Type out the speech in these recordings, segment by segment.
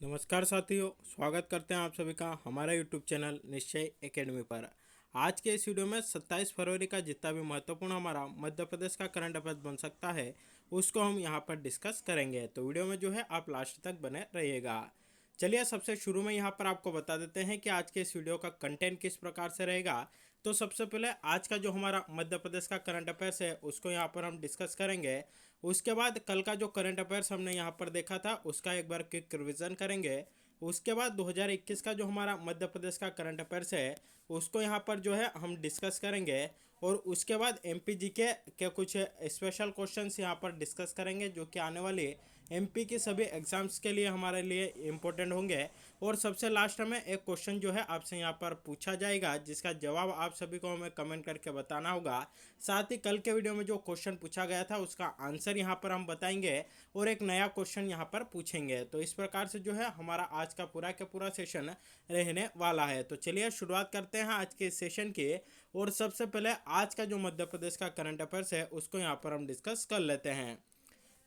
नमस्कार साथियों, स्वागत करते हैं आप सभी का हमारा यूट्यूब चैनल निश्चय एकेडमी पर। आज के इस वीडियो में 27 फरवरी का जितना भी महत्वपूर्ण हमारा मध्य प्रदेश का करंट अफेयर्स बन सकता है उसको हम यहाँ पर डिस्कस करेंगे। तो वीडियो में जो है आप लास्ट तक बने रहिएगा। चलिए सबसे शुरू में यहाँ पर आपको बता देते हैं कि आज के इस वीडियो का कंटेंट किस प्रकार से रहेगा। तो सबसे पहले आज का जो हमारा मध्य प्रदेश का करंट अफेयर्स है उसको यहाँ पर हम डिस्कस करेंगे। उसके बाद कल का जो करंट अफेयर्स हमने यहाँ पर देखा था उसका एक बार क्विक रिवीजन करेंगे। उसके बाद 2021 का जो हमारा मध्य प्रदेश का करंट अफेयर्स है उसको यहाँ पर जो है हम डिस्कस करेंगे। और उसके बाद एमपी जीके के कुछ स्पेशल क्वेश्चंस यहाँ पर डिस्कस करेंगे जो कि आने वाले एमपी के सभी एग्जाम्स के लिए हमारे लिए इम्पोर्टेंट होंगे। और सबसे लास्ट में एक क्वेश्चन जो है आपसे यहाँ पर पूछा जाएगा जिसका जवाब आप सभी को हमें कमेंट करके बताना होगा। साथ ही कल के वीडियो में जो क्वेश्चन पूछा गया था उसका आंसर यहाँ पर हम बताएंगे और एक नया क्वेश्चन यहाँ पर पूछेंगे। तो इस प्रकार से जो है हमारा आज का पूरा सेशन रहने वाला है। तो चलिए शुरुआत करते हैं आज के इस सेशन की। और सबसे पहले आज का जो मध्य प्रदेश का करंट अफेयर्स है उसको यहाँ पर हम डिस्कस कर लेते हैं।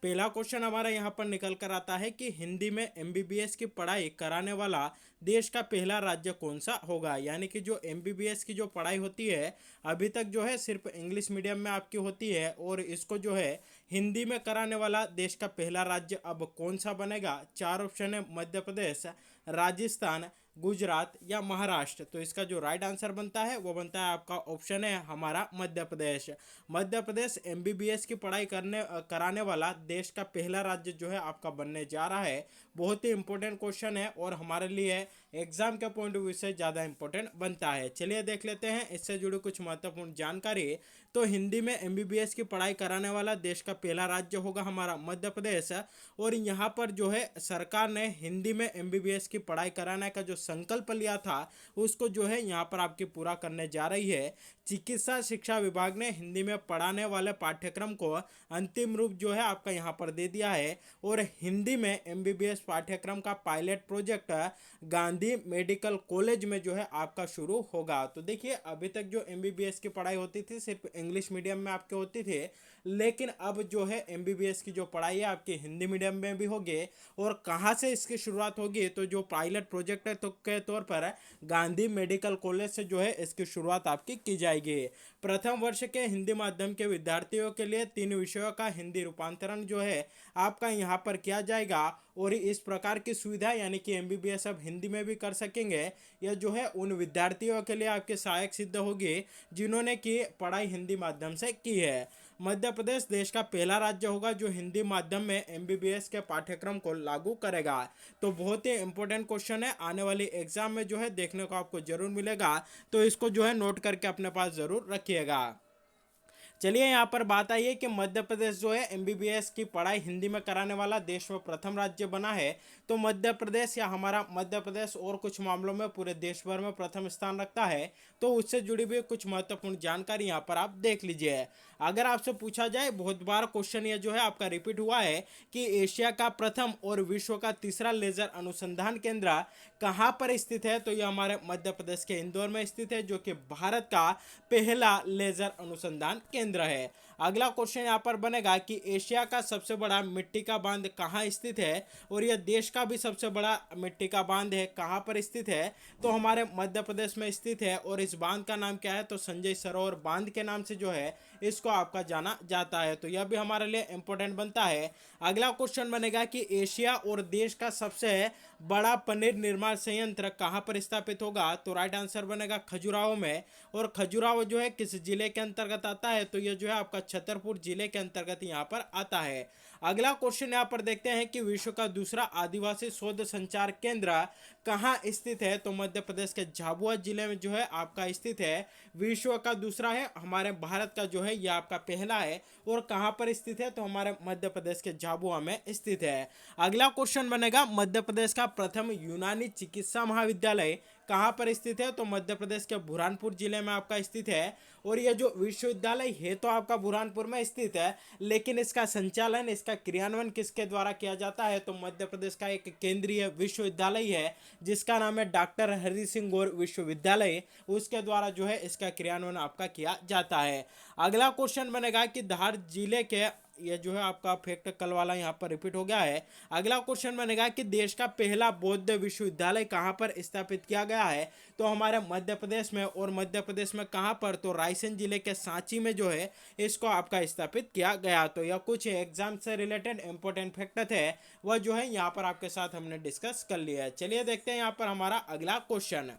पहला क्वेश्चन हमारा यहाँ पर निकल कर आता है कि हिंदी में एमबीबीएस की पढ़ाई कराने वाला देश का पहला राज्य कौन सा होगा। यानी कि जो एमबीबीएस की जो पढ़ाई होती है अभी तक जो है सिर्फ इंग्लिश मीडियम में आपकी होती है और इसको जो है हिंदी में कराने वाला देश का पहला राज्य अब कौन सा बनेगा। चार ऑप्शन है, मध्य प्रदेश, राजस्थान, गुजरात या महाराष्ट्र। तो इसका जो राइट आंसर बनता है वो बनता है आपका ऑप्शन है हमारा मध्य प्रदेश। मध्य प्रदेश एमबीबीएस की पढ़ाई कराने वाला देश का पहला राज्य जो है आपका बनने जा रहा है। बहुत ही इंपॉर्टेंट क्वेश्चन है और हमारे लिए एग्जाम के पॉइंट ऑफ व्यू से ज़्यादा इंपॉर्टेंट बनता है। चलिए देख लेते हैं इससे जुड़ी कुछ महत्वपूर्ण जानकारी। तो हिंदी में एमबीबीएस की पढ़ाई कराने वाला देश का पहला राज्य होगा हमारा मध्य प्रदेश। और यहाँ पर जो है सरकार ने हिंदी में एमबीबीएस की पढ़ाई कराने का जो संकल्प लिया था उसको जो है यहाँ पर आपकी पूरा करने जा रही है। चिकित्सा शिक्षा विभाग ने हिंदी में पढ़ाने वाले पाठ्यक्रम को अंतिम रूप जो है आपका यहाँ पर दे दिया है। और हिंदी में एमबीबीएस पाठ्यक्रम का pilot project Gandhi medical college में जो है आपका शुरू होगा। तो देखिए अभी तक जो एमबीबीएस की पढ़ाई होती थी सिर्फ इंग्लिश मीडियम में आपके होती थी, लेकिन अब जो है एमबीबीएस की जो पढ़ाई है आपकी हिंदी मीडियम में भी होगी। और कहाँ से इसकी शुरुआत होगी तो जो पायलट प्रोजेक्ट है तो के तौर पर गांधी मेडिकल कॉलेज से जो है इसकी शुरुआत आपकी की जाएगी। प्रथम वर्ष के हिंदी माध्यम के विद्यार्थियों के लिए 3 विषयों का हिंदी रूपांतरण जो है आपका यहाँ पर किया जाएगा। और इस प्रकार की सुविधा यानी कि एमबीबीएस अब हिंदी में भी कर सकेंगे, यह जो है उन विद्यार्थियों के लिए आपके सहायक सिद्ध होगी जिन्होंने की पढ़ाई हिंदी माध्यम से की है। मध्य प्रदेश देश का पहला राज्य होगा जो हिंदी माध्यम में एमबीबीएस के पाठ्यक्रम को लागू करेगा। तो बहुत ही इंपॉर्टेंट क्वेश्चन है, आने वाली एग्जाम में जो है देखने को आपको जरूर मिलेगा। तो इसको जो है नोट करके अपने पास जरूर रखिएगा। चलिए यहाँ पर बात आई है कि मध्य प्रदेश जो है एमबीबीएस की पढ़ाई हिंदी में कराने वाला देश में प्रथम राज्य बना है। तो मध्य प्रदेश या हमारा मध्य प्रदेश और कुछ मामलों में पूरे देश भर में प्रथम स्थान रखता है। तो उससे जुड़ी हुई कुछ महत्वपूर्ण जानकारी यहाँ पर आप देख लीजिए। अगर आपसे पूछा जाए, बहुत बार क्वेश्चन ये जो है आपका रिपीट हुआ है कि एशिया का प्रथम और विश्व का तीसरा लेजर अनुसंधान केंद्र कहाँ पर स्थित है, तो ये हमारे मध्य प्रदेश के इंदौर में स्थित है जो कि भारत का पहला लेजर अनुसंधान केंद्र है। अगला क्वेश्चन यहाँ पर बनेगा कि एशिया का सबसे बड़ा मिट्टी का बांध कहाँ स्थित है और यह देश का भी सबसे बड़ा मिट्टी का बांध है कहाँ पर स्थित है, तो हमारे मध्य प्रदेश में स्थित है। और इस बांध का नाम क्या है, तो संजय सरोवर बांध के नाम से जो है इसको आपका जाना जाता है। तो यह भी हमारे लिए इंपॉर्टेंट बनता है। अगला क्वेश्चन बनेगा कि एशिया और देश का सबसे बड़ा पनीर निर्माण संयंत्र कहाँ पर स्थापित होगा, तो राइट आंसर बनेगा खजुराहो में। और खजुराहो जो है किस जिले के अंतर्गत आता है, तो यह जो है आपका छतरपुर जिले के अंतर्गत यहाँ पर आता है। अगला क्वेश्चन यहाँ पर देखते हैं कि विश्व का दूसरा आदिवासी शोध संचार केंद्र कहाँ स्थित है, तो मध्य प्रदेश के झाबुआ जिले में जो है आपका स्थित है। विश्व का दूसरा है, हमारे भारत का जो है यह आपका पहला है। और कहाँ पर स्थित है, तो हमारे मध्य प्रदेश के झाबुआ में स्थित है। अगला क्वेश्चन बनेगा मध्य प्रदेश का प्रथम यूनानी चिकित्सा महाविद्यालय कहाँ पर स्थित है, तो मध्य प्रदेश के बुरहानपुर जिले में आपका स्थित है। और यह जो विश्वविद्यालय है तो आपका बुरहानपुर में स्थित है, लेकिन इसका संचालन, इसका क्रियान्वयन किसके द्वारा किया जाता है, तो मध्य प्रदेश का एक केंद्रीय विश्वविद्यालय है जिसका नाम है डॉक्टर हरि सिंह गौर विश्वविद्यालय, उसके द्वारा जो है इसका क्रियान्वयन आपका किया जाता है। अगला क्वेश्चन बनेगा कि धार जिले के ये जो है आपका फैक्ट कल वाला यहाँ पर रिपीट हो गया है। अगला क्वेश्चन बनेगा कि देश का पहला बौद्ध विश्वविद्यालय कहाँ पर स्थापित किया गया है, तो हमारे मध्य प्रदेश में। और मध्य प्रदेश में कहाँ पर, तो रायसेन जिले के सांची में जो है इसको आपका स्थापित किया गया। तो यह कुछ एग्जाम से रिलेटेड इंपॉर्टेंट फैक्ट थे, वह जो है यहाँ पर आपके साथ हमने डिस्कस कर लिया है। चलिए देखते हैं यहाँ पर हमारा अगला क्वेश्चन।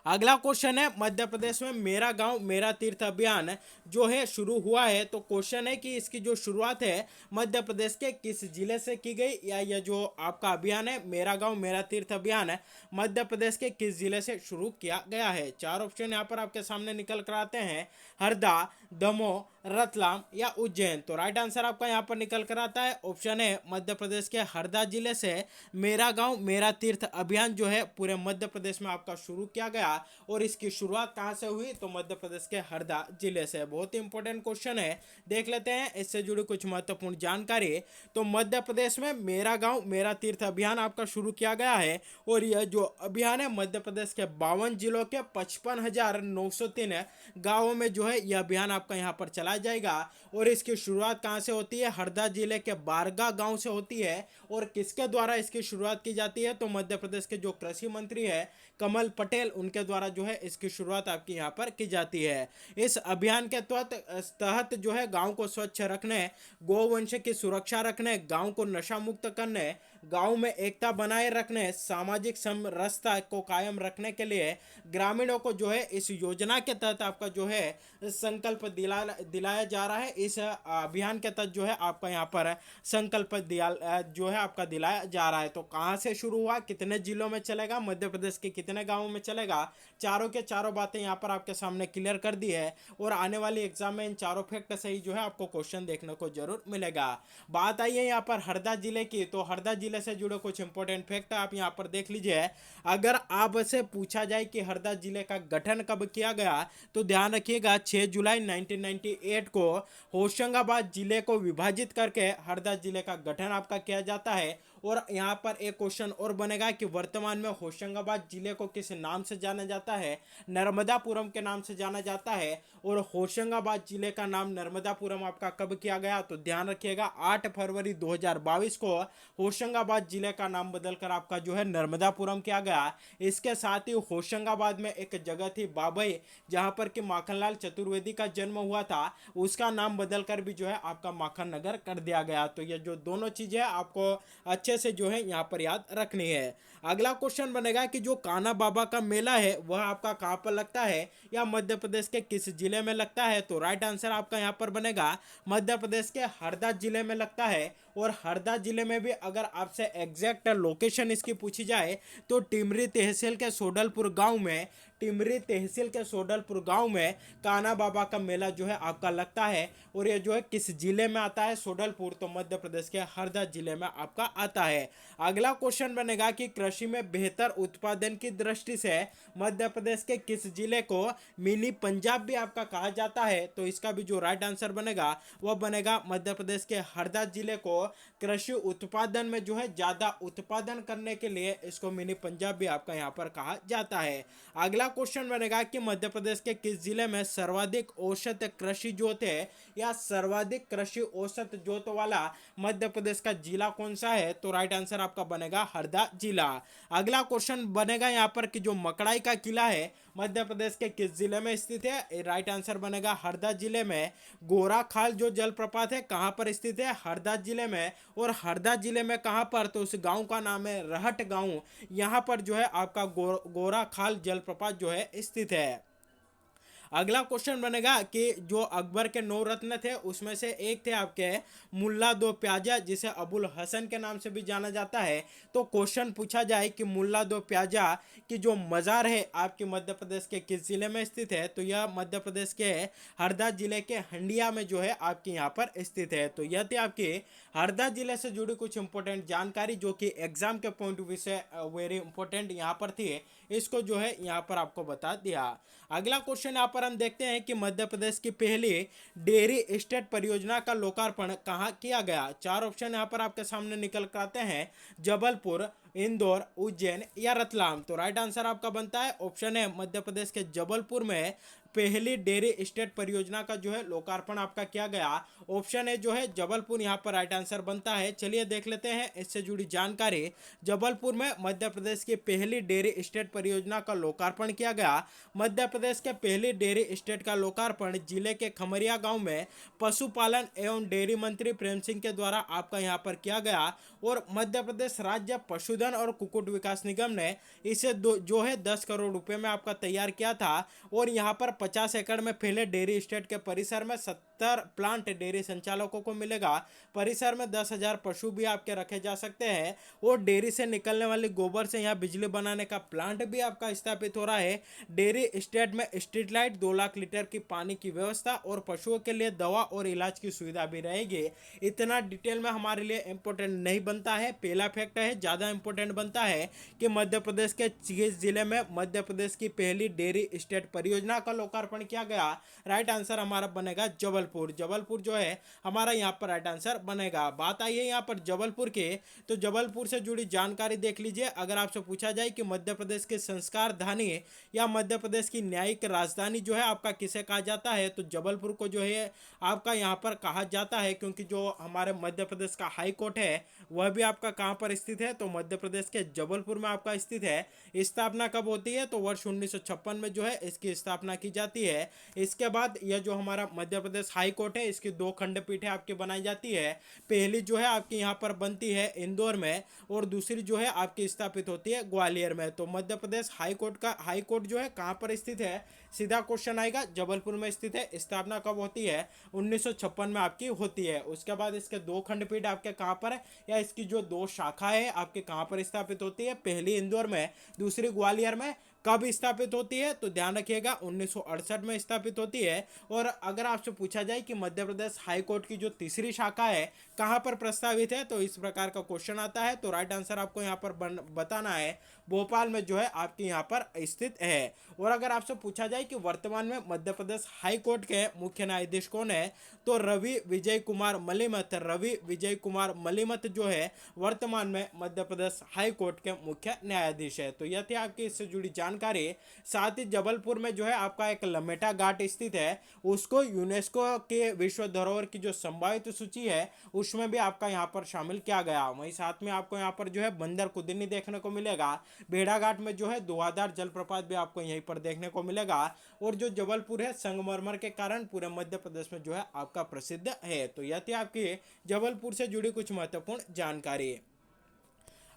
अगला क्वेश्चन है, मध्य प्रदेश में मेरा गांव मेरा तीर्थ अभियान जो है शुरू हुआ है। तो क्वेश्चन है कि इसकी जो शुरुआत है मध्य प्रदेश के किस जिले से की गई, या यह जो आपका अभियान है मेरा गांव मेरा तीर्थ अभियान है मध्य प्रदेश के किस जिले से शुरू किया गया है। चार ऑप्शन यहाँ पर आपके सामने निकल कर आते हैं, हरदा, दमोह, रतलाम या उज्जैन। तो राइट आंसर आपका यहाँ पर निकल कर आता है ऑप्शन है मध्य प्रदेश के हरदा जिले से मेरा गांव मेरा तीर्थ अभियान जो है पूरे मध्य प्रदेश में आपका शुरू किया गया। और इसकी शुरुआत कहां से हुई, तो मध्य प्रदेश के हरदा जिले से। बहुत ही इंपॉर्टेंट क्वेश्चन है, देख लेते हैं इससे जुड़ी कुछ महत्वपूर्ण जानकारी। तो मध्य प्रदेश में मेरा गांव मेरा तीर्थ अभियान आपका शुरू किया गया है, और यह जो अभियान है मध्य प्रदेश के 52 जिलों के 55,903 गाँवों में जो है यह अभियान आपका यहाँ पर चलाया जाएगा। और इसकी शुरुआत कहाँ से होती है, हरदा जिले के बारगा गांव से होती है। और किसके द्वारा इसकी शुरुआत की जाती है, तो मध्य प्रदेश के जो कृषि मंत्री है कमल पटेल, उनके द्वारा जो है इसकी शुरुआत आपकी यहाँ पर की जाती है। इस अभियान के तहत जो है गांव को स्वच्छ रखने, गौवंश की सुरक्षा रखने, गांव को नशा मुक्त करने, गांव में एकता बनाए रखने, सामाजिक समरसता को कायम रखने के लिए ग्रामीणों को जो है इस योजना के तहत आपका जो है संकल्प दिलाया जा रहा है। इस अभियान के तहत जो है आपका यहाँ पर संकल्प जो है आपका दिलाया जा रहा है। तो कहाँ से शुरू हुआ, कितने जिलों में चलेगा, मध्य प्रदेश के कितने गाँवों में चलेगा, चारों के चारों बातें यहाँ पर आपके सामने क्लियर कर दी है। और आने वाली एग्जाम में इन चारों फैक्ट से ही जो है आपको क्वेश्चन देखने को जरूर मिलेगा। बात आई है यहाँ पर हरदा जिले की, तो हरदा जिले से जुड़े कुछ इंपॉर्टेंट फैक्ट आप यहाँ पर देख लीजिए। अगर आपसे पूछा जाए कि हरदा जिले का गठन कब किया गया, तो ध्यान रखिएगा 6 जुलाई 1998 को होशंगाबाद जिले को विभाजित करके हरदा जिले का गठन आपका किया जाता है। और यहाँ पर एक क्वेश्चन और बनेगा कि वर्तमान में होशंगाबाद जिले को किस नाम से जाना जाता है, नर्मदापुरम के नाम से जाना जाता है। और होशंगाबाद जिले का नाम नर्मदापुरम आपका कब किया गया, तो ध्यान रखिएगा 8 फरवरी 2022 को होशंगाबाद जिले का नाम बदलकर आपका जो है नर्मदापुरम किया गया। इसके साथ ही होशंगाबाद में एक जगह थी बाबई, जहां पर कि माखनलाल चतुर्वेदी का जन्म हुआ था, उसका नाम बदलकर भी जो है आपका माखन नगर कर दिया गया। तो ये जो दोनों चीजें आपको अच्छे से जो है यहाँ पर याद रखनी है। अगला क्वेश्चन बनेगा कि जो कान्हा बाबा का मेला है वह आपका कहाँ पर लगता है, या मध्य प्रदेश के किस जिले में लगता है, तो राइट आंसर आपका यहाँ पर बनेगा मध्य प्रदेश के हरदा जिले में लगता है। और हरदा जिले में भी अगर आपसे एग्जैक्ट लोकेशन इसकी पूछी जाए, तो टिमरी तहसील के सोडलपुर गांव में, टिमरी तहसील के सोडलपुर गांव में कान्हा बाबा का मेला जो है आपका लगता है। और ये जो है किस जिले में आता है, सोडलपुर, तो मध्य प्रदेश के हरदा जिले में आपका आता है। अगला क्वेश्चन बनेगा कि कृषि में बेहतर उत्पादन की दृष्टि से मध्य प्रदेश के किस जिले को मिनी पंजाब भी आपका कहा जाता है, तो इसका भी जो राइट आंसर बनेगा वह बनेगा मध्य प्रदेश के हरदा जिले को कृषि उत्पादन में जो है ज्यादा उत्पादन करने के लिए इसको मिनी पंजाब भी आपका यहाँ पर कहा जाता है। अगला क्वेश्चन बनेगा कि मध्य प्रदेश के किस जिले में सर्वाधिक औसत कृषि जोत है, या सर्वाधिक कृषि औसत जोत वाला मध्य प्रदेश का जिला कौन सा है, तो राइट आंसर आपका बनेगा हरदा जिला। अगला क्वेश्चन बनेगा यहाँ पर कि जो मकड़ाई का किला है मध्य प्रदेश के किस जिले में स्थित है, राइट आंसर बनेगा हरदा जिले में। गोरा खाल जो जलप्रपात है कहाँ पर स्थित है, हरदा जिले में। और हरदा जिले में कहाँ पर, तो उस गांव का नाम है रहट गांव, यहाँ पर जो है आपका गोरा खाल जलप्रपात जो है स्थित है। अगला क्वेश्चन बनेगा कि जो अकबर के 9 रत्न थे उसमें से एक थे आपके मुल्ला दो प्याजा, जिसे अबुल हसन के नाम से भी जाना जाता है। तो क्वेश्चन पूछा जाए कि मुल्ला दो प्याजा की जो मज़ार है आपके मध्य प्रदेश के किस जिले में स्थित है, तो यह मध्य प्रदेश के हरदा जिले के हंडिया में जो है आपके यहाँ पर स्थित है। तो यह थी आपकी हरदा जिले से जुड़ी कुछ इंपॉर्टेंट जानकारी जो कि एग्जाम के पॉइंट ऑफ व्यू से वेरी इंपॉर्टेंट यहाँ पर थी, इसको जो है यहाँ पर आपको बता दिया। अगला क्वेश्चन यहाँ पर हम देखते हैं कि मध्य प्रदेश की पहली डेयरी एस्टेट परियोजना का लोकार्पण कहाँ किया गया। 4 ऑप्शन यहाँ पर आपके सामने निकल कर आते हैं, जबलपुर, इंदौर, उज्जैन या रतलाम। तो राइट आंसर आपका बनता है ऑप्शन है मध्य प्रदेश के जबलपुर में पहली डेयरी एस्टेट परियोजना का जो है लोकार्पण आपका किया गया? ऑप्शन ए जो है जबलपुर यहाँ पर राइट आंसर बनता है। चलिए देख लेते हैं इससे जुड़ी जानकारी। जबलपुर में मध्य प्रदेश की पहली डेयरी एस्टेट परियोजना का लोकार्पण किया गया। मध्य प्रदेश के पहली डेयरी एस्टेट का लोकार्पण जिले के खमरिया गांव में पशुपालन एवं डेयरी मंत्री प्रेम सिंह के द्वारा आपका यहाँ पर किया गया। और मध्य प्रदेश राज्य पशुधन और कुक्कुट विकास निगम ने इसे जो है 10 करोड़ रुपए में आपका तैयार किया था। और यहाँ पर 50 एकड़ में फैले डेयरी एस्टेट के परिसर में 70 प्लांट डेयरी संचालकों को मिलेगा। परिसर में 10,000 पशु भी आपके रखे जा सकते हैं। और डेयरी से निकलने वाली गोबर से यहाँ बिजली बनाने का प्लांट भी आपका स्थापित हो रहा है। डेयरी एस्टेट में स्ट्रीट लाइट, 2 लाख लीटर की पानी की व्यवस्था और पशुओं के लिए दवा और इलाज की सुविधा भी रहेगी। इतना डिटेल में हमारे लिए इंपॉर्टेंट नहीं बनता है। पहला फैक्ट है, ज़्यादा इंपॉर्टेंट बनता है कि मध्य प्रदेश के किस जिले में मध्य प्रदेश की पहली डेयरी एस्टेट परियोजना का लोकार्पण किया गया? राइट आंसर हमारा बनेगा जबलपुर। जबलपुर जो है हमारा यहाँ पर राइट आंसर बनेगा। बात आई है यहाँ पर जबलपुर के, तो जबलपुर से जुड़ी जानकारी देख लीजिए। अगर आपसे पूछा जाए कि मध्य प्रदेश के संस्कार धानी या मध्य प्रदेश की न्यायिक राजधानी जो है आपका किसे कहा जाता है, तो जबलपुर को जो है आपका यहाँ पर कहा जाता है। क्योंकि जो हमारे मध्य प्रदेश का हाई कोर्ट है वह भी आपका कहाँ पर स्थित है, तो मध्य प्रदेश के जबलपुर में आपका स्थित है। स्थापना कब होती है, तो वर्ष 1956 में जो है इसकी स्थापना की जाती है। इसके बाद यह जो हमारा मध्य प्रदेश हाई कोर्ट है इसकी 2 खंडपीठें आपकी बनाई जाती है। पहली जो है आपकी यहाँ पर बनती है इंदौर में और दूसरी जो है आपकी स्थापित होती है ग्वालियर में। तो मध्य प्रदेश हाई कोर्ट जो है कहाँ पर स्थित है, सीधा क्वेश्चन आएगा, जबलपुर में स्थित है। स्थापना कब होती है, 1956 में आपकी होती है। उसके बाद इसके 2 खंडपीठ आपके कहाँ पर है, या इसकी जो 2 शाखा है आपके कहाँ पर स्थापित होती है, पहली इंदौर में, दूसरी ग्वालियर में। कब स्थापित होती है, तो ध्यान रखिएगा 1968 में स्थापित होती है। और अगर आपसे पूछा जाए कि मध्य प्रदेश हाई कोर्ट की जो तीसरी शाखा है कहाँ पर प्रस्तावित है, तो इस प्रकार का क्वेश्चन आता है। तो राइट आंसर आपको यहाँ पर बताना है, भोपाल में जो है आपके यहाँ पर स्थित है। और अगर आपसे पूछा जाए कि वर्तमान में मध्य प्रदेश हाई कोर्ट के मुख्य न्यायाधीश कौन है, तो रवि विजय कुमार मलिमत जो है वर्तमान में मध्य प्रदेश हाई कोर्ट के मुख्य न्यायाधीश है। तो यह थी आपकी इससे जुड़ी जानकारी। साथ ही जबलपुर में जो है आपका एक लमेटा घाट स्थित है, उसको यूनेस्को के विश्व धरोहर की जो संभावित सूची है उसमें भी आपका यहाँ पर शामिल किया गया। वहीं साथ में आपको यहाँ पर जो है बंदर कुदनी देखने को मिलेगा। भेड़ाघाट में जो है धुआंधार जलप्रपात भी आपको यहीं पर देखने को मिलेगा। और जो जबलपुर है संगमरमर के कारण पूरे मध्य प्रदेश में जो है आपका प्रसिद्ध है। तो यह थी आपकी जबलपुर से जुड़ी कुछ महत्वपूर्ण जानकारी।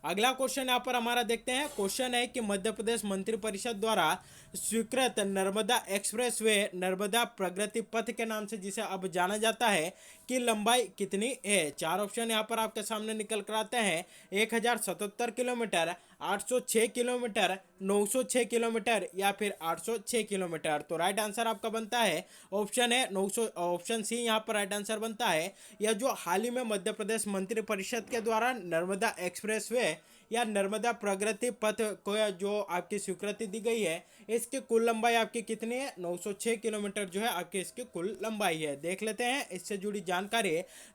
अगला क्वेश्चन यहाँ पर हमारा देखते हैं। क्वेश्चन है कि मध्य प्रदेश मंत्रिपरिषद द्वारा स्वीकृत नर्मदा एक्सप्रेसवे नर्मदा प्रगति पथ के नाम से जिसे अब जाना जाता है की लंबाई कितनी है? 4 ऑप्शन यहाँ पर आपके सामने निकल कर आते हैं। 1077 किलोमीटर, 806 किलोमीटर, 906 किलोमीटर या फिर 806 किलोमीटर। तो राइट आंसर आपका बनता है ऑप्शन है 900, ऑप्शन सी यहाँ पर राइट आंसर बनता है। यह जो हाल ही में मध्य प्रदेश मंत्रिपरिषद के द्वारा नर्मदा एक्सप्रेसवे या नर्मदा प्रगति पथ को जो आपकी स्वीकृति दी गई है, इसकी कुल लंबाई आपकी कितनी है? 906 किलोमीटर जो है आपकी इसकी कुल लंबाई है। देख लेते हैं इससे जुड़ी जानकारी।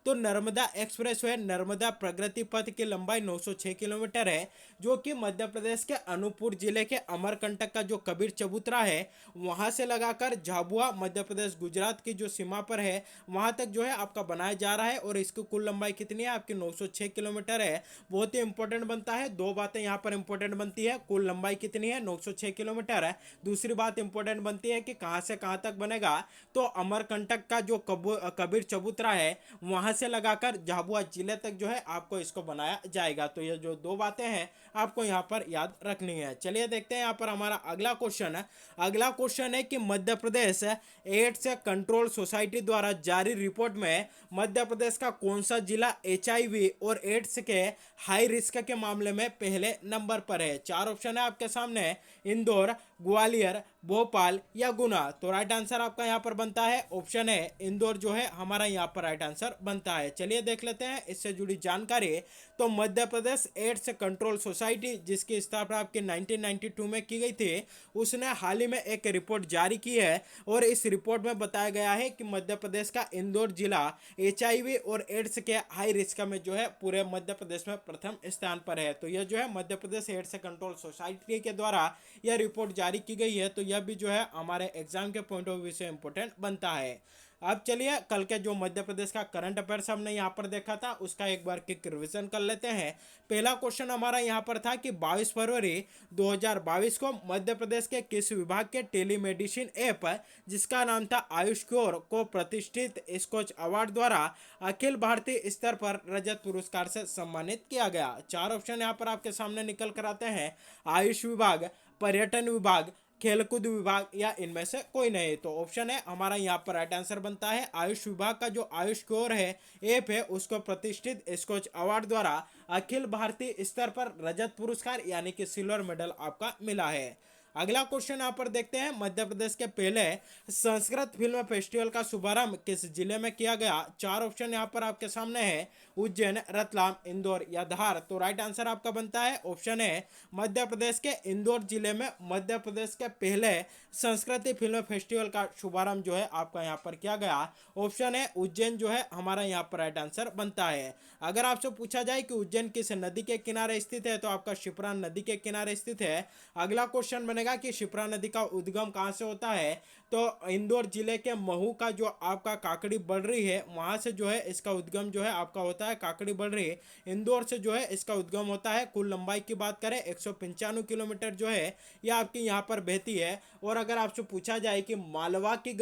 तो नर्मदा एक्सप्रेसवे नर्मदा प्रगति पथ की लंबाई 906 किलोमीटर है, जो कि मध्य प्रदेश के अनूपपुर जिले के अमरकंटक का जो कबीर चबूतरा है वहां से लगाकर झाबुआ मध्य प्रदेश गुजरात की जो सीमा पर है वहां तक जो है आपका बनाया जा रहा है। और इसकी कुल लंबाई कितनी है? आपकी 906 किलोमीटर है। बहुत ही इंपॉर्टेंट बनता है, 2 बातें यहाँ पर इंपॉर्टेंट बनती है। कुल लंबाई कितनी है? 906 किलोमीटर है। दूसरी बात इंपॉर्टेंट बनती है कि कहां से कहां तक बनेगा, तो अमरकंटक का जो कबीर चबूतरा है वहां से लगाकर झाबुआ जिले तक जो है आपको इसको बनाया जाएगा। तो ये जो 2 बातें हैं आपको यहाँ पर याद रखनी है। चलिए देखते हैं यहाँ पर हमारा अगला क्वेश्चन है। अगला क्वेश्चन है कि Madhya Pradesh AIDS control society द्वारा जारी रिपोर्ट में मध्य प्रदेश का कौन सा जिला HIV और एड्स के हाई रिस्क के मामले में पहले नंबर पर है? 4 ऑप्शन है आपके सामने, इंदौर, ग्वालियर, भोपाल या गुना। तो राइट आंसर आपका यहाँ पर बनता है ऑप्शन है इंदौर जो है हमारा यहाँ पर राइट आंसर बनता है। चलिए देख लेते हैं इससे जुड़ी जानकारी। तो Madhya Pradesh AIDS control society जिसकी स्थापना आपकी 1992 में की गई थी, उसने हाल ही में एक रिपोर्ट जारी की है और इस रिपोर्ट में बताया गया है कि मध्य प्रदेश का इंदौर जिला HIV और एड्स के हाई रिस्क में जो है पूरे मध्य प्रदेश में प्रथम स्थान पर है। तो यह जो है Madhya Pradesh AIDS control society के द्वारा यह रिपोर्ट जारी की गई है। तो यह भी जो है हमारे एग्जाम के पॉइंट ऑफ व्यू से इंपॉर्टेंट बनता है। अब चलिए कल के जो मध्य प्रदेश का करंट अफेयर्स हमने यहाँ पर देखा था उसका एक बार क्विक रिवीजन कर लेते हैं। पहला क्वेश्चन हमारा यहाँ पर था कि 22 फरवरी 2022 को मध्य प्रदेश के किस विभाग के टेलीमेडिसिन ऐप जिसका नाम था आयुष क्योर को प्रतिष्ठित स्कॉच अवार्ड द्वारा अखिल भारतीय स्तर पर रजत पुरस्कार से सम्मानित किया गया। चार ऑप्शन यहाँ पर आपके सामने निकल कर आते हैं, आयुष विभाग, पर्यटन विभाग, खेलकूद विभाग या इनमें से कोई नहीं। तो ऑप्शन है हमारा यहाँ पर राइट आंसर बनता है आयुष विभाग का जो आयुष क्योर है ऐप है उसको प्रतिष्ठित स्कॉच अवार्ड द्वारा अखिल भारतीय स्तर पर रजत पुरस्कार यानी कि सिल्वर मेडल आपका मिला है। अगला क्वेश्चन यहाँ पर देखते हैं, मध्य प्रदेश के पहले संस्कृत फिल्म फेस्टिवल का शुभारंभ किस जिले में किया गया। चार ऑप्शन यहाँ पर आपके सामने है, उज्जैन, रतलाम, इंदौर या धार। तो राइट आंसर आपका बनता है ऑप्शन है मध्य प्रदेश के इंदौर जिले में मध्य प्रदेश के पहले संस्कृति फिल्म फेस्टिवल का शुभारंभ जो है आपका यहाँ पर किया गया। ऑप्शन है उज्जैन जो है हमारा यहाँ पर राइट आंसर बनता है। अगर आपसे पूछा जाए कि उज्जैन किस नदी के किनारे स्थित है तो आपका शिप्रा नदी के किनारे स्थित है। अगला क्वेश्चन बनेगा कि शिप्रा नदी का उद्गम कहाँ से होता है, तो इंदौर जिले के महू का जो आपका काकड़ी बर्री है वहां से जो है इसका उद्गम जो है आपका होता है। काकड़ी बर्री इंदौर से जो है इसका उद्गम होता है। कुल लंबाई की बात करें 195 किलोमीटर जो है यह आपकी यहाँ पर बहती है। और अगर आपसे पूछा जाए कि मालवा की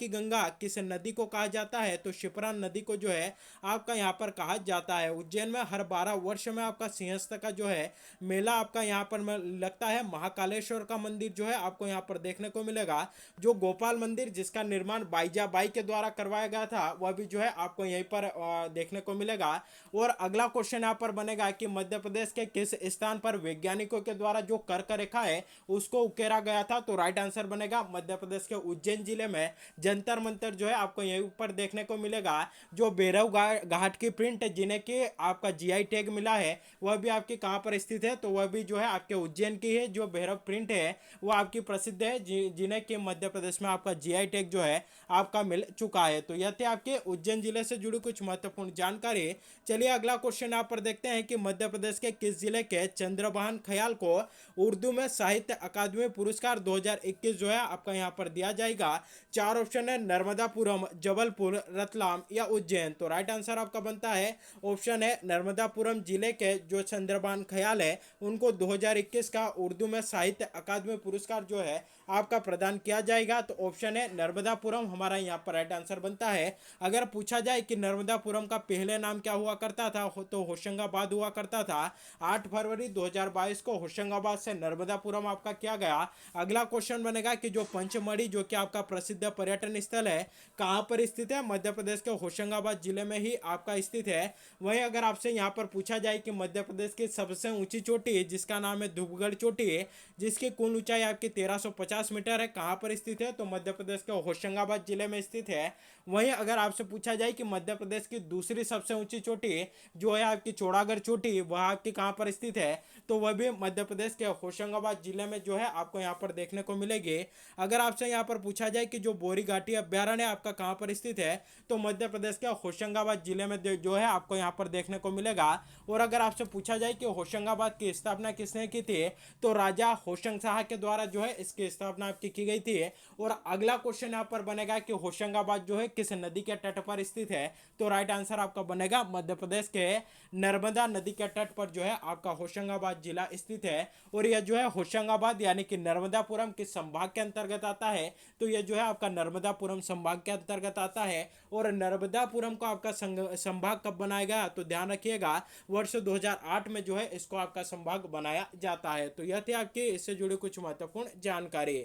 गंगा किस नदी को कहा जाता है तो शिप्रा नदी को जो है आपका यहाँ पर कहा जाता है। उज्जैन में हर 12 वर्ष में आपका सिंहस्थ का जो है मेला आपका यहाँ पर लगता है। महाकालेश्वर का मंदिर जो है आपको यहाँ पर देखने को मिलेगा। जो गोपाल मंदिर जिसका निर्माण बाईजाबाई के द्वारा करवाया गया था वह भी जो है आपको यहीं पर देखने को मिलेगा। और अगला क्वेश्चन यहाँ पर बनेगा कि मध्य प्रदेश के किस स्थान पर वैज्ञानिकों के द्वारा जो कर्क रेखा है उसको उकेरा गया था। तो राइट आंसर बनेगा मध्य प्रदेश के उज्जैन जिले में जंतर मंतर जो है आपको यहीं पर देखने को मिलेगा। जो भैरव घाट की प्रिंट जिन्हें की आपका जीआई टैग मिला है वह भी आपकी कहाँ पर स्थित है, तो वह भी जो है आपके उज्जैन की है। जो भैरव प्रिंट है वो आपकी प्रसिद्ध है जिन्हें कि मध्य प्रदेश में आपका जीआई टैग जो है आपका मिल चुका है। तो यह थे आपके उज्जैन जिले से जुड़ी कुछ महत्वपूर्ण जानकारी। चलिए अगला क्वेश्चन यहाँ पर देखते हैं कि मध्य प्रदेश के किस जिले के चंद्रभान खयाल को उर्दू में साहित्य अकादमी पुरस्कार 2021 जो है आपका यहाँ पर दिया जाएगा। चार ऑप्शन है, नर्मदापुरम, जबलपुर, रतलाम या उज्जैन। तो राइट आंसर आपका बनता है ऑप्शन है नर्मदापुरम जिले के जो चंद्रभान खयाल है उनको 2021 का उर्दू में साहित्य अकादमी पुरस्कार जो है आपका प्रदान किया जाएगा। तो ऑप्शन है नर्मदापुरम हमारा यहाँ पर राइट आंसर बनता है। अगर पूछा जाए कि नर्मदापुरम का पहले नाम क्या हुआ करता था तो होशंगाबाद हुआ करता था। 8 फरवरी 2022 को होशंगाबाद से नर्मदापुरम आपका किया गया। अगला क्वेश्चन बनेगा कि जो पंचमढ़ी जो कि आपका प्रसिद्ध पर्यटन स्थल है कहाँ पर स्थित है, मध्य प्रदेश के होशंगाबाद जिले में ही आपका स्थित है। वहीं अगर आपसे यहाँ पर पूछा जाए कि मध्य प्रदेश की सबसे ऊंची चोटी जिसका नाम है धूपगढ़ चोटी जिसकी कुल ऊंचाई आपकी 1350 मीटर है कहाँ पर स्थित है, तो मध्य प्रदेश के होशंगाबाद जिले में स्थित है। वहीं अगर आपसे पूछा जाए कि मध्य प्रदेश की दूसरी सबसे ऊंची चोटी जो है आपकी चौड़ागढ़ चोटी वह आपकी कहाँ पर स्थित है, तो वह भी मध्य प्रदेश के होशंगाबाद जिले में जो है आपको यहाँ पर देखने को मिलेगी। अगर आपसे यहाँ पर पूछा जाए कि जो बोरी घाटी अभ्यारण्य आपका कहाँ पर स्थित है तो मध्य प्रदेश के होशंगाबाद जिले में जो है आपको यहाँ पर देखने को मिलेगा। और अगर आपसे पूछा जाए कि होशंगाबाद की स्थापना किसने की थी तो राजा होशंग शाह के द्वारा जो है इसकी स्थापना आपकी की गई थी। और अगला क्वेश्चन यहाँ पर बनेगा कि होशंगाबाद जो है किस नदी के तट पर स्थित है, तो राइट आंसर आपका बनेगा मध्य प्रदेश के नर्मदा नदी के तट पर जो है आपका होशंगाबाद जिला स्थित है। और यह जो है होशंगाबाद यानी कि नर्मदापुरम किस संभाग के अंतर्गत आता है, तो यह जो है आपका नर्मदापुरम संभाग के अंतर्गत आता है। और नर्मदापुरम को आपका संभाग कब बनाया गया, तो ध्यान रखिएगा वर्ष 2008 में जो है इसको आपका संभाग बनाया जाता है। तो यह थी आपकी इससे जुड़ी कुछ महत्वपूर्ण जानकारी।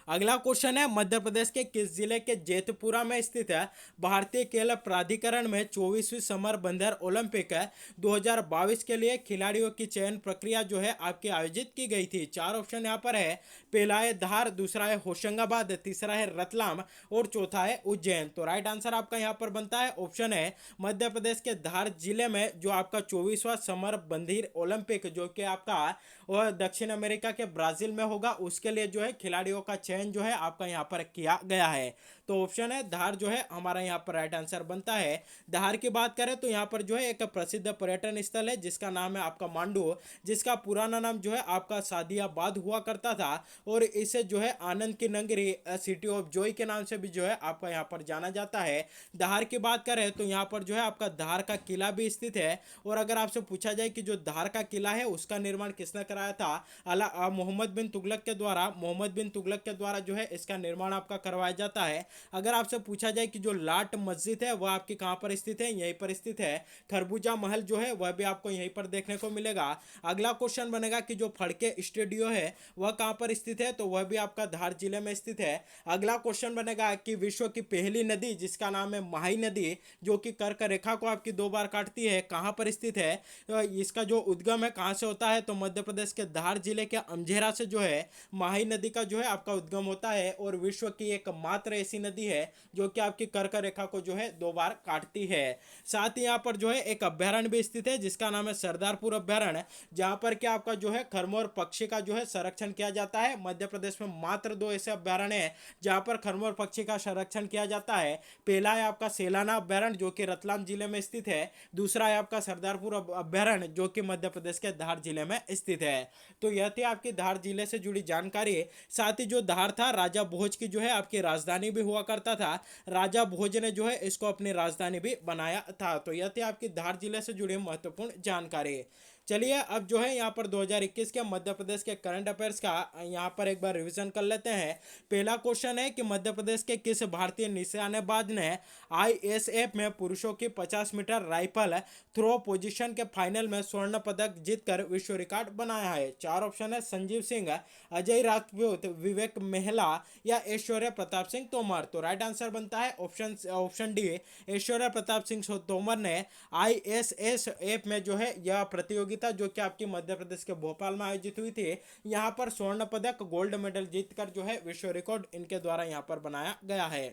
अगला क्वेश्चन है, मध्य प्रदेश के किस जिले के जेतपुरा में स्थित है भारतीय खेल प्राधिकरण में 24वीं समर बंदर ओलंपिक 2022 के लिए खिलाड़ियों की चयन प्रक्रिया जो है आपकी आयोजित की गई थी। चार ऑप्शन यहाँ पर है, पहला है धार, दूसरा है होशंगाबाद, तीसरा है रतलाम और चौथा है उज्जैन। तो राइट आंसर आपका यहाँ पर बनता है ऑप्शन है मध्य प्रदेश के धार जिले में जो आपका 24वां समर बंदर ओलंपिक जो कि आपका और दक्षिण अमेरिका के ब्राजील में होगा उसके लिए जो है खिलाड़ियों का चयन जो है आपका यहाँ पर किया गया है। तो ऑप्शन है धार जो है हमारा यहाँ पर राइट आंसर बनता है। धार की बात करें तो यहाँ पर जो है एक प्रसिद्ध पर्यटन स्थल है जिसका नाम है आपका मांडू, जिसका पुराना नाम जो है आपका सादियाबाद हुआ करता था, और इसे जो है आनंद की नगरी सिटी ऑफ जॉय के नाम से भी जो है आपका यहाँ पर जाना जाता है। धार की बात करें तो यहाँ पर जो है आपका धार का किला भी स्थित है, और अगर आपसे पूछा जाए कि जो धार का किला है उसका निर्माण किसने कराया था, मोहम्मद बिन तुगलक के द्वारा, मोहम्मद बिन तुगलक के द्वारा जो है इसका निर्माण आपका करवाया जाता है। अगर आपसे पूछा जाए कि जो लाट मस्जिद है वह आपकी कहाँ पर स्थित है, यहीं पर स्थित है। खरबूजा महल जो है वह भी आपको यहीं पर देखने को मिलेगा। अगला क्वेश्चन बनेगा कि जो फड़के स्टूडियो है वह कहाँ पर स्थित है, तो वह भी आपका धार जिले में स्थित है। अगला क्वेश्चन बनेगा कि विश्व की पहली नदी जिसका नाम है माही नदी, जो कि कर्क रेखा को आपकी 2 बार काटती है, कहाँ पर स्थित है, तो इसका जो उद्गम है कहाँ से होता है, तो मध्य प्रदेश के धार जिले के अमझेरा से जो है माही नदी का जो है आपका उद्गम होता है, और विश्व की एकमात्र ऐसी नदी है जो कि आपकी कर्क रेखा को जो है 2 बार काटती है। साथ ही यहाँ पर जो है एक अभ्यारण्य भी स्थित है जिसका नाम है सरदारपुर अभ्यारण्य, जहाँ पर क्या आपका जो है खरमोर पक्षी का जो है संरक्षण किया जाता है। मध्य प्रदेश में मात्र 2 ऐसे अभ्यारण्य हैं जहाँ पर खरमोर पक्षी का संरक्षण किया जाता है। पहला है आपका सेलाना अभ्यारण्य जो कि रतलाम जिले में स्थित है, दूसरा है आपका सरदारपुर अभ्यारण्य जो कि मध्य प्रदेश के धार जिले में स्थित है। तो यह थी आपकी धार जिले से जुड़ी जानकारी। साथ ही जो धार था राजा भोज की जो है आपकी राजधानी भी हुआ करता था, राजा भोज ने जो है इसको अपनी राजधानी भी बनाया था। तो यह थी आपकी धार जिले से जुड़ी महत्वपूर्ण जानकारी। चलिए अब जो है यहाँ पर 2021 के मध्य प्रदेश के करंट अफेयर्स का यहाँ पर एक बार रिवीजन कर लेते हैं। पहला क्वेश्चन है कि मध्य प्रदेश के किस भारतीय निशानेबाज ने आईएसएफ में पुरुषों की 50 मीटर राइफल थ्रो पोजीशन के फाइनल में स्वर्ण पदक जीतकर विश्व रिकॉर्ड बनाया है? 4 ऑप्शन है संजीव सिंह, अजय राजपूत, विवेक मेहला या ऐश्वर्या प्रताप सिंह तोमर। तो राइट आंसर बनता है ऑप्शन डी, ऐश्वर्या प्रताप सिंह तोमर ने आईएसएसएफ में जो है यह प्रतियोगिता जो कि आपकी मध्य प्रदेश के भोपाल में आयोजित हुई थी, यहाँ पर स्वर्ण पदक गोल्ड मेडल जीतकर जो है विश्व रिकॉर्ड इनके द्वारा यहाँ पर बनाया गया है।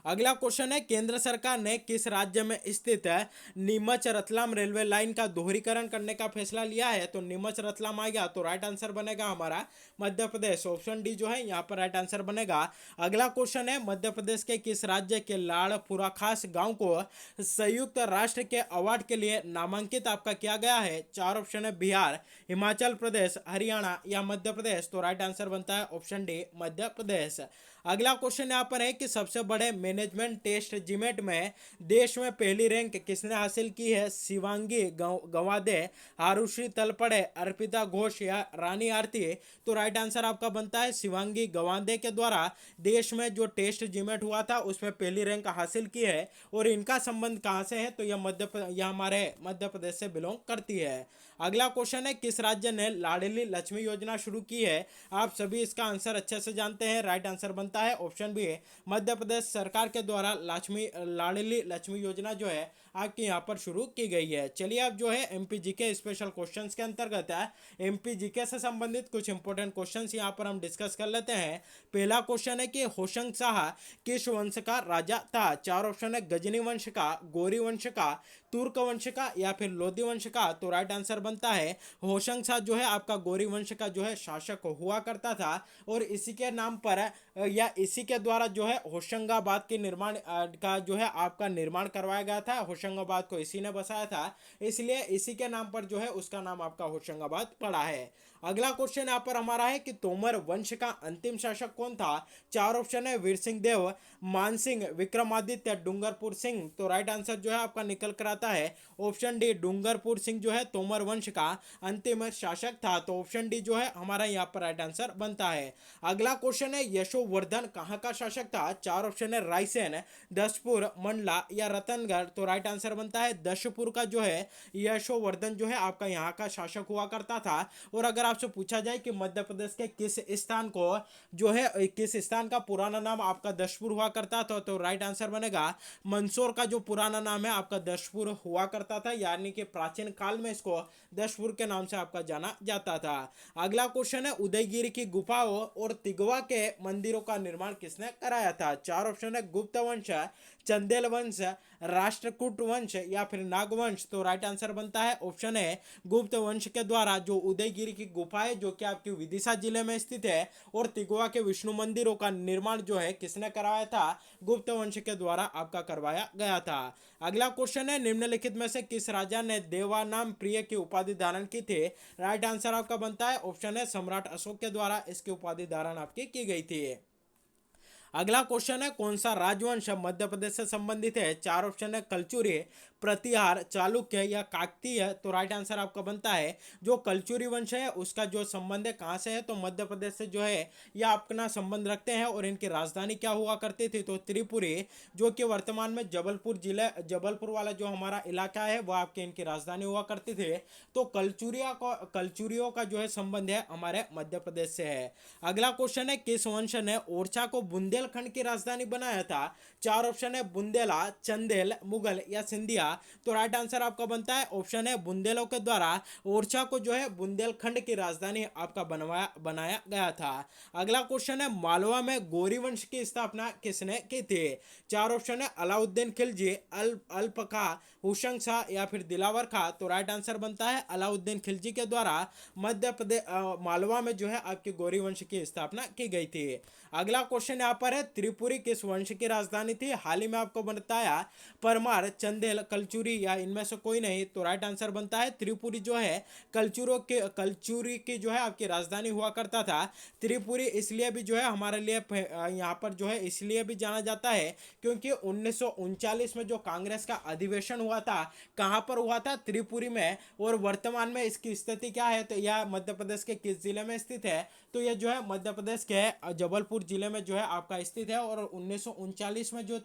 अगला क्वेश्चन है केंद्र सरकार ने किस राज्य में स्थित नीमच रतलाम रेलवे लाइन का दोहरीकरण करने का फैसला लिया है? तो नीमच रतलाम आ गया, तो राइट आंसर बनेगा हमारा मध्य प्रदेश, ऑप्शन डी जो है यहाँ पर राइट आंसर बनेगा। अगला क्वेश्चन है मध्य प्रदेश के किस राज्य के लाड़पुरा खास गांव को संयुक्त राष्ट्र के अवार्ड के लिए नामांकित आपका किया गया है? 4 ऑप्शन है बिहार, हिमाचल प्रदेश, हरियाणा या मध्य प्रदेश। तो राइट आंसर बनता है ऑप्शन डी मध्य प्रदेश। अगला क्वेश्चन यहाँ पर है कि सबसे बड़े मैनेजमेंट टेस्ट जीमेट में देश में पहली रैंक किसने हासिल की है? शिवांगी गवादे, आरुषि तलपड़े, अर्पिता घोष या रानी आरती। तो राइट आंसर आपका बनता है शिवांगी गवादे के द्वारा देश में जो टेस्ट जीमेट हुआ था उसमें पहली रैंक हासिल की है। और इनका संबंध कहाँ से है? तो यह हमारे मध्य प्रदेश से बिलोंग करती है। अगला क्वेश्चन है किस राज्य ने लाडली लक्ष्मी योजना शुरू की है? आप सभी इसका आंसर अच्छे से जानते हैं, राइट आंसर बनता है ऑप्शन बी, मध्य प्रदेश सरकार के द्वारा लाडली लक्ष्मी योजना जो है आपके यहाँ पर शुरू की गई है। चलिए अब जो है एमपी जीके स्पेशल क्वेश्चंस के अंतर्गत है एमपी जीके से संबंधित कुछ इंपॉर्टेंट क्वेश्चंस यहाँ पर हम डिस्कस कर लेते हैं। पहला क्वेश्चन है कि होशंग शाह किस वंश का राजा था? 4 ऑप्शन है गजनी वंश का, गौरी वंश का, तुर्क वंश का या फिर लोधी वंश का। तो राइट आंसर बनता है होशंग शाह जो है आपका गौरी वंश का जो है शासक हुआ करता था, और इसी के नाम पर या इसी के द्वारा जो है होशंगाबाद के निर्माण का जो है आपका निर्माण करवाया गया था। होशंगाबाद को इसी ने बसाया था, इसलिए इसी के नाम पर जो है उसका नाम आपका होशंगाबाद पड़ा है। अगला क्वेश्चन यहाँ पर हमारा है कि तोमर वंश का अंतिम शासक कौन था? 4 ऑप्शन है वीर सिंह देव, मान सिंह, विक्रमादित्य, डूंगरपुर सिंह। तो राइट आंसर जो है आपका निकल कर आता है ऑप्शन डी, डूंगरपुर सिंह जो है तोमर वंश का अंतिम शासक था। तो ऑप्शन डी जो है हमारा यहाँ पर राइट आंसर बनता है। अगला क्वेश्चन है यशोवर्धन कहाँ का शासक था? 4 ऑप्शन है रायसेन, दसपुर, मंडला या रतनगढ़। तो राइट आंसर बनता है दसपुर का जो है यशोवर्धन जो है आपका यहाँ का शासक हुआ करता था। और अगर आपसे पूछा जाए कि मध्य प्रदेश के किस स्थान को जो है किस स्थान का पुराना नाम आपका दशपुर हुआ करता था, तो राइट आंसर बनेगा मंदसौर का जो पुराना नाम है आपका दशपुर हुआ करता था, यानी कि प्राचीन काल में इसको दशपुर के नाम से आपका जाना जाता था। अगला क्वेश्चन है उदयगिरी की गुफाओं और तिगवा के मंदिरों का निर्माण किसने कराया था? 4 ऑप्शन है गुप्त वंश, चंदेल वंश, राष्ट्रकूट वंश या फिर नागवंश? तो राइट आंसर बनता है ऑप्शन है गुप्त वंश के द्वारा जो उदयगिरी की गुफाएं जो कि आपकी विदिशा जिले में स्थित है और तिगवा के विष्णु मंदिरों का निर्माण जो है किसने कराया था? गुप्त वंश के द्वारा आपका करवाया गया था। अगला क्वेश्चन है निम्नलिखित में से किस राजा ने देवानाम प्रिय की उपाधि धारण की थी? राइट आंसर आपका बनता है ऑप्शन है सम्राट अशोक के द्वारा इसकी उपाधि धारण आपकी की गई थी। अगला क्वेश्चन है कौन सा राजवंश मध्य प्रदेश से संबंधित है? चार ऑप्शन है कलचुरी, प्रतिहार, चालुक्य या काकतीय? तो राइट आंसर आपका बनता है जो कलचुरी वंश है उसका जो संबंध है कहाँ से है? तो मध्य प्रदेश से जो है यह अपना संबंध रखते हैं और इनकी राजधानी क्या हुआ करती थी? तो त्रिपुरी, जो कि वर्तमान में जबलपुर जिले जबलपुर वाला जो हमारा इलाका है वह आपके इनकी राजधानी हुआ करती थी। तो कलचुरियों का जो है संबंध है हमारे मध्य प्रदेश से है। अगला क्वेश्चन है किस वंश ने ओरछा को बुंदेलखंड की राजधानी बनाया था? चार ऑप्शन है बुंदेला, चंदेल, मुगल या सिंधिया? तो राइट आंसर आपका बनता है ऑप्शन है बुंदेलों के द्वारा ओरछा को जो है बुंदेलखंड की राजधानी आपका बनाया गया था। अगला क्वेश्चन है मालवा में गौरी वंश की स्थापना किसने की थी? चार ऑप्शन है अलाउद्दीन खिलजी, अल्पका, हुशंग शाह या फिर दिलावर खां? तो राइट आंसर बनता है अलाउद्दीन खिलजी के द्वारा मध्य प्रदेश मालवा में जो है आपकी गौरी वंश की स्थापना की गई थी। अगला क्वेश्चन यहाँ पर है त्रिपुरी किस वंश की राजधानी थी? हाल ही में आपको बताया परमार, चंदेल, कलचुरी या इनमें से कोई नहीं? तो राइट आंसर बनता है त्रिपुरी जो है कलचुरी की जो है आपकी राजधानी हुआ करता था। त्रिपुरी इसलिए भी जो है हमारे लिए यहाँ पर जो है इसलिए भी जाना जाता है क्योंकि 1939 में जो कांग्रेस का अधिवेशन हुआ था कहाँ पर हुआ था? त्रिपुरी में। और वर्तमान में इसकी स्थिति क्या है? तो यह मध्य प्रदेश के किस जिले में स्थित है? तो यह जो है मध्य प्रदेश के जबलपुर जिले में जो है आपका स्थित है। और 1939 में जो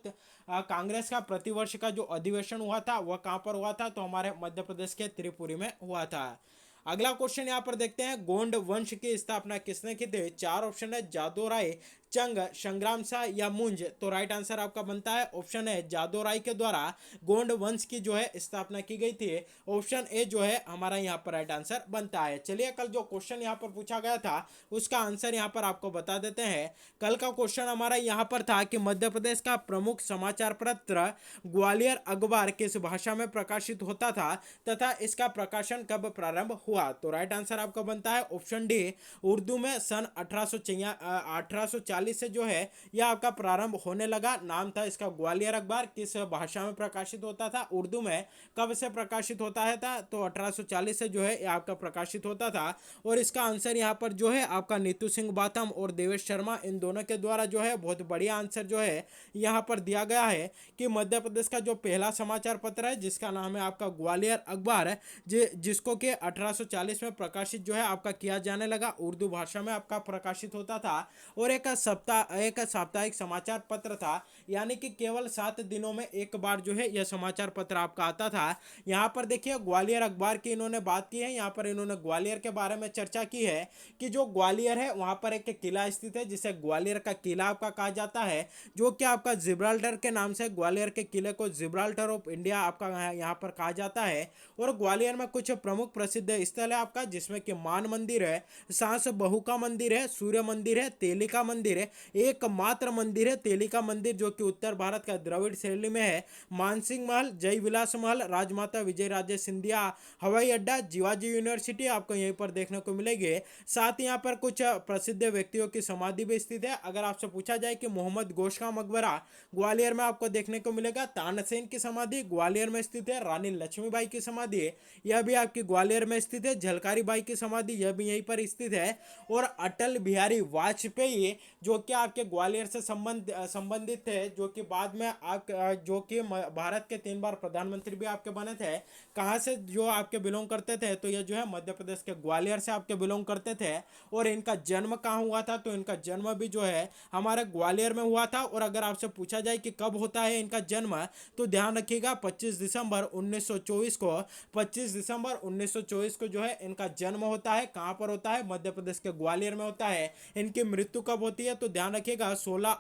कांग्रेस का प्रतिवर्ष का जो अधिवेशन हुआ था वह कहाँ पर हुआ था? तो हमारे मध्य प्रदेश के त्रिपुरी में हुआ था। अगला क्वेश्चन यहाँ पर देखते हैं गोंड वंश की स्थापना किसने की थी? चार ऑप्शन है जादू राय, चंग, संग्राम शाह या मुंज? तो राइट आंसर आपका बनता है ऑप्शन है जादू राय के द्वारा गोंड वंश की जो है स्थापना की गई थी। ऑप्शन ए जो है हमारा यहाँ पर राइट आंसर बनता है। चलिए कल जो क्वेश्चन यहाँ पर पूछा गया था उसका आंसर यहाँ पर आपको बता देते हैं। कल का क्वेश्चन हमारा यहाँ पर था कि मध्य प्रदेश का प्रमुख समाचार पत्र ग्वालियर अखबार किस भाषा में प्रकाशित होता था तथा इसका प्रकाशन कब प्रारंभ हुआ? तो राइट आंसर आपका बनता है ऑप्शन डी उर्दू में सन 1840 से जो है यह आपका प्रारंभ होने लगा। नाम था इसका ग्वालियर अखबार। किस भाषा में प्रकाशित होता था? उर्दू में। कब से प्रकाशित होता है था? तो 1840 से जो है यह आपका प्रकाशित होता था। और इसका आंसर यहाँ पर जो है आपका नीतू सिंह बाथम और देवेश शर्मा इन दोनों के द्वारा जो है बहुत बढ़िया आंसर जो है यहाँ पर दिया गया है कि मध्य प्रदेश का जो पहला समाचार पत्र है जिसका नाम है आपका ग्वालियर अखबार है जिसको कि 1840 में प्रकाशित जो है आपका किया जाने लगा, उर्दू भाषा में आपका प्रकाशित होता था। और एक साप्ताहिक समाचार पत्र था, यानी कि केवल 7 दिनों में एक बार जो है यह समाचार पत्र आपका आता था। यहाँ पर देखिए ग्वालियर अखबार की इन्होंने बात की है। यहाँ पर इन्होंने ग्वालियर के बारे में चर्चा की है कि जो ग्वालियर है वहाँ पर एक किला स्थित है जिसे ग्वालियर का किला आपका कहा जाता है, जो कि आपका जिब्राल्टर के नाम से ग्वालियर के किले को जिब्राल्टर ऑफ इंडिया आपका यहाँ पर कहा जाता है। और ग्वालियर में कुछ प्रमुख प्रसिद्ध स्थल है आपका जिसमें कि मान मंदिर है, सांस बहू का मंदिर है, सूर्य मंदिर है, तेलिका मंदिर है, एकमात्र मंदिर है तेलिका मंदिर जो कि उत्तर भारत का द्रविड़ शैली में है, मानसिंह महल, जय विलास महल, राजमाता विजय राजे सिंधिया हवाई अड्डा, जीवाजी यूनिवर्सिटी आपको यहीं पर देखने को मिलेगी। साथ यहाँ पर कुछ प्रसिद्ध व्यक्तियों की समाधि भी स्थित है। अगर आपसे पूछा जाए कि मोहम्मद गोश का मकबरा ग्वालियर में आपको देखने को मिलेगा, तानसेन की समाधि ग्वालियर में स्थित है, रानी लक्ष्मीबाई की समाधि है यह भी आपकी ग्वालियर में स्थित है, झलकारी बाई की समाधि यह भी यहीं पर स्थित है। और अटल बिहारी वाजपेयी जो कि आपके ग्वालियर से संबंधित थे, जो कि बाद में आप जो कि भारत के 3 बार प्रधानमंत्री भी आपके बने थे, कहाँ से जो आपके बिलोंग करते थे? तो ये जो है मध्य प्रदेश के ग्वालियर से आपके बिलोंग करते थे। और इनका जन्म कहाँ हुआ था? तो इनका जन्म भी जो है हमारे ग्वालियर में हुआ था। और अगर आपसे पूछा जाए कि कब होता है इनका जन्म, तो ध्यान रखिएगा 25 दिसंबर 1924 को 25 दिसंबर 1924 को जो है इनका जन्म होता है। कहाँ पर होता है? मध्य प्रदेश के ग्वालियर में होता है। इनकी मृत्यु कब होती है? तो ध्यान रखिएगा 16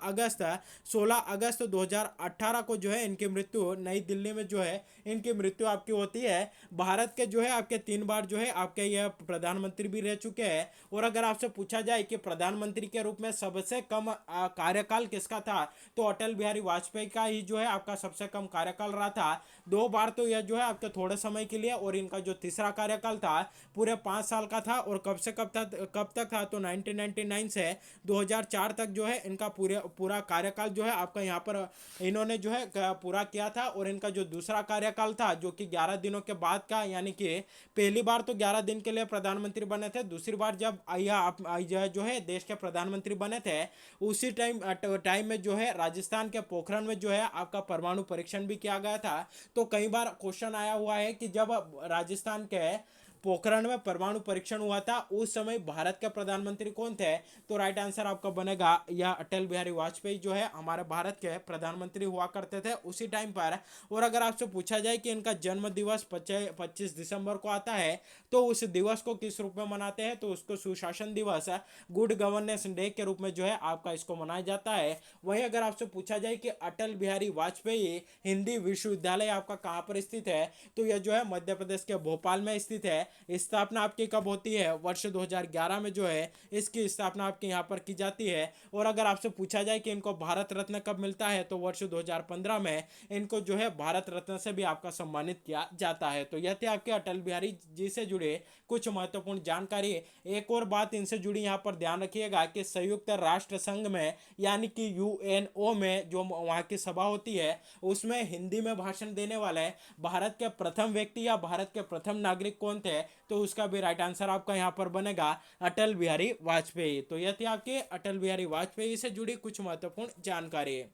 अगस्त 2018 को जो है इनकी मृत्यु नई दिल्ली में जो है इनकी मृत्यु आपकी होती है। भारत के जो है आपके 3 बार जो है आपके यह प्रधानमंत्री भी रह चुके हैं। और अगर आपसे पूछा जाए कि प्रधानमंत्री के रूप में सबसे कम कार्यकाल किसका था, तो अटल बिहारी वाजपेयी का ही जो है आपका सबसे कम कार्यकाल रहा था। 2 बार तो यह जो है आपके थोड़े समय के लिए, और इनका जो तीसरा कार्यकाल था पूरे 5 साल का था। और कब से कब तक था, तो 1999 से 2004 तक जो है इनका पूरा कार्यकाल जो है आपका यहाँ पर इन्होंने जो है पूरा किया था। और इनका जो दूसरा कार्यकाल था जो कि 11 दिनों के बाद का, यानी कि पहली बार तो 11 दिन के लिए प्रधानमंत्री बने थे, दूसरी बार जब यह जो है देश के प्रधानमंत्री बने थे उसी टाइम में जो है राजस्थान के पोखरण में जो है आपका परमाणु परीक्षण भी किया गया था। तो कई बार क्वेश्चन आया हुआ है कि जब राजस्थान के पोखरण में परमाणु परीक्षण हुआ था उस समय भारत के प्रधानमंत्री कौन थे, तो राइट आंसर आपका बनेगा यह अटल बिहारी वाजपेयी जो है हमारे भारत के प्रधानमंत्री हुआ करते थे उसी टाइम पर। और अगर आपसे पूछा जाए कि इनका जन्म दिवस 25 दिसंबर को आता है, तो उस दिवस को किस रूप में मनाते हैं, तो उसको सुशासन दिवस, गुड गवर्नेंस डे के रूप में जो है आपका इसको मनाया जाता है। वहीं अगर आपसे पूछा जाए कि अटल बिहारी वाजपेयी हिंदी विश्वविद्यालय आपका कहाँ पर स्थित है, तो यह जो है मध्य प्रदेश के भोपाल में स्थित है। स्थापना आपकी कब होती है, वर्ष 2011 में जो है इसकी स्थापना आपके यहाँ पर की जाती है। और अगर आपसे पूछा जाए कि इनको भारत रत्न कब मिलता है, तो वर्ष 2015 में इनको जो है भारत रत्न से भी आपका सम्मानित किया जाता है। तो यह थे आपके अटल बिहारी जी से जुड़े कुछ महत्वपूर्ण जानकारी। एक और बात इनसे जुड़ी यहाँ पर ध्यान रखिएगा कि संयुक्त राष्ट्र संघ में यानी कि यूएनओ में जो वहाँ की सभा होती है उसमें हिंदी में भाषण देने वाले भारत के प्रथम व्यक्ति या भारत के प्रथम नागरिक कौन थे, तो उसका भी राइट आंसर आपका यहाँ पर बनेगा अटल बिहारी वाजपेयी। तो यह थी आपके अटल बिहारी वाजपेयी से जुड़ी कुछ महत्वपूर्ण जानकारी।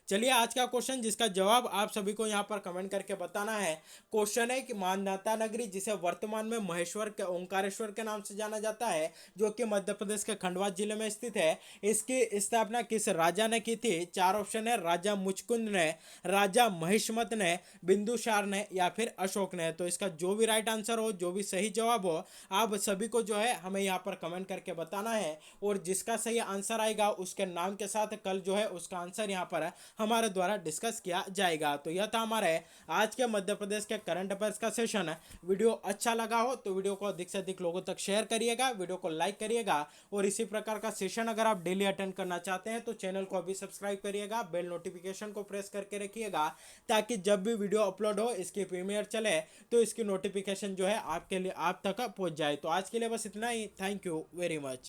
चलिए आज का क्वेश्चन जिसका जवाब आप सभी को यहाँ पर कमेंट करके बताना है। क्वेश्चन है कि मानदाता नगरी जिसे वर्तमान में महेश्वर के ओंकारेश्वर के नाम से जाना जाता है, जो कि मध्य प्रदेश के खंडवा जिले में स्थित है, इसकी स्थापना किस राजा ने की थी? 4 ऑप्शन है, राजा मुचकुंद ने, राजा महिष्मत ने, बिंदुसार ने, या फिर अशोक ने। तो इसका जो भी राइट आंसर हो, जो भी सही जवाब हो, आप सभी को जो है हमें यहाँ पर कमेंट करके बताना है। और जिसका सही आंसर आएगा उसके नाम के साथ कल जो है उसका आंसर यहाँ पर हमारे द्वारा डिस्कस किया जाएगा। तो यह था हमारे आज के मध्य प्रदेश के करंट अफेयर्स का सेशन। वीडियो अच्छा लगा हो तो वीडियो को अधिक से अधिक लोगों तक शेयर करिएगा, वीडियो को लाइक करिएगा। और इसी प्रकार का सेशन अगर आप डेली अटेंड करना चाहते हैं तो चैनल को अभी सब्सक्राइब करिएगा, बेल नोटिफिकेशन को प्रेस करके रखिएगा, ताकि जब भी वीडियो अपलोड हो, इसकी प्रीमियर चले, तो इसकी नोटिफिकेशन जो है आपके लिए आप तक पहुंच जाए। तो आज के लिए बस इतना ही। Thank you very much.